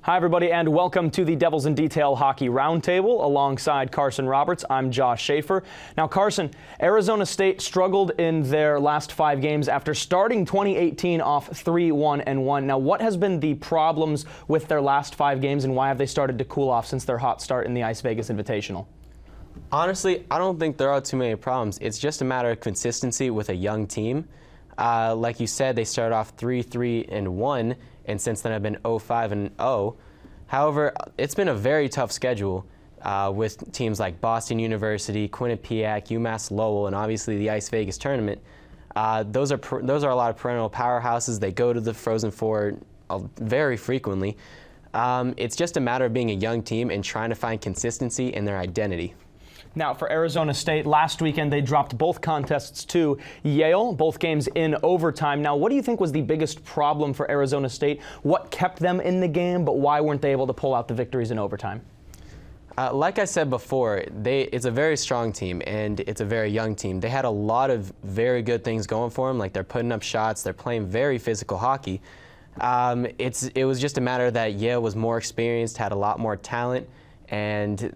Hi, everybody, and welcome to the Devils in Detail Hockey Roundtable. Alongside Carson Roberts, I'm Josh Schaefer. Now, Carson, Arizona State struggled in their last 5 games after starting 2018 off 3-1-1. Now, what has been the problems with their last 5 games, and why have they started to cool off since their hot start in the Ice Vegas Invitational? Honestly, I don't think there are too many problems. It's just a matter of consistency with a young team. Like you said, they started off 3-3-1, and since then have been 0-5-0. However, it's been a very tough schedule with teams like Boston University, Quinnipiac, UMass Lowell, and obviously the Ice Vegas tournament. Those are a lot of perennial powerhouses. They go to the Frozen Four very frequently. It's just a matter of being a young team and trying to find consistency in their identity. Now, for Arizona State, last weekend they dropped both contests to Yale, both games in overtime. Now, what do you think was the biggest problem for Arizona State? What kept them in the game, but why weren't they able to pull out the victories in overtime? Like I said before, it's a very strong team, and it's a very young team. They had a lot of very good things going for them, like they're putting up shots, they're playing very physical hockey. It was just a matter that Yale was more experienced, had a lot more talent, and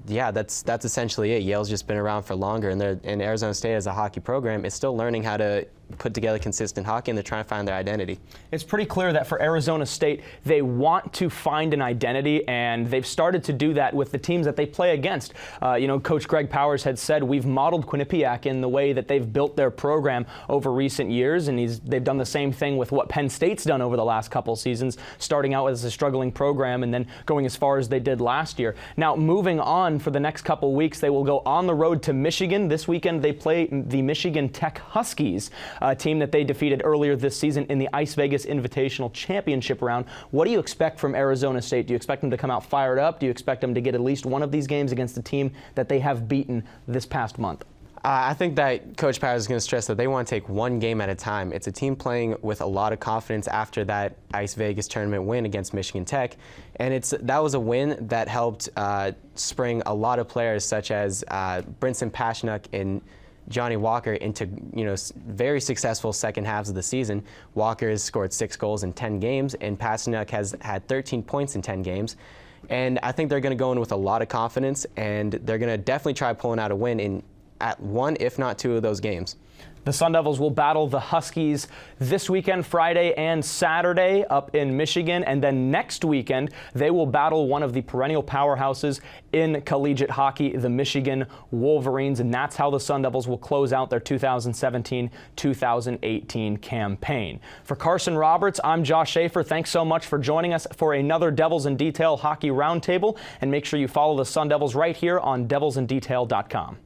yeah, that's essentially it. Yale's just been around for longer, and Arizona State as a hockey program is still learning how to put together consistent hockey, and they're trying to find their identity. It's pretty clear that for Arizona State, they want to find an identity, and they've started to do that with the teams that they play against. Coach Greg Powers had said, we've modeled Quinnipiac in the way that they've built their program over recent years, and they've done the same thing with what Penn State's done over the last couple seasons, starting out as a struggling program and then going as far as they did last year. Now, moving on for the next couple weeks, they will go on the road to Michigan. This weekend, they play the Michigan Tech Huskies, a team that they defeated earlier this season in the Ice Vegas Invitational Championship round. What do you expect from Arizona State? Do you expect them to come out fired up? Do you expect them to get at least one of these games against a team that they have beaten this past month? I think that Coach Powers is going to stress that they want to take one game at a time. It's a team playing with a lot of confidence after that Ice Vegas tournament win against Michigan Tech, and that was a win that helped spring a lot of players such as Brinson Pashnuk and Johnny Walker into very successful second halves of the season. Walker has scored 6 goals in 10 games, and Pashnuk has had 13 points in 10 games. And I think they're going to go in with a lot of confidence, and they're going to definitely try pulling out a win at 1, if not 2 of those games. The Sun Devils will battle the Huskies this weekend, Friday and Saturday, up in Michigan. And then next weekend, they will battle one of the perennial powerhouses in collegiate hockey, the Michigan Wolverines. And that's how the Sun Devils will close out their 2017-2018 campaign. For Carson Roberts, I'm Josh Schaefer. Thanks so much for joining us for another Devils in Detail Hockey Roundtable. And make sure you follow the Sun Devils right here on devilsindetail.com.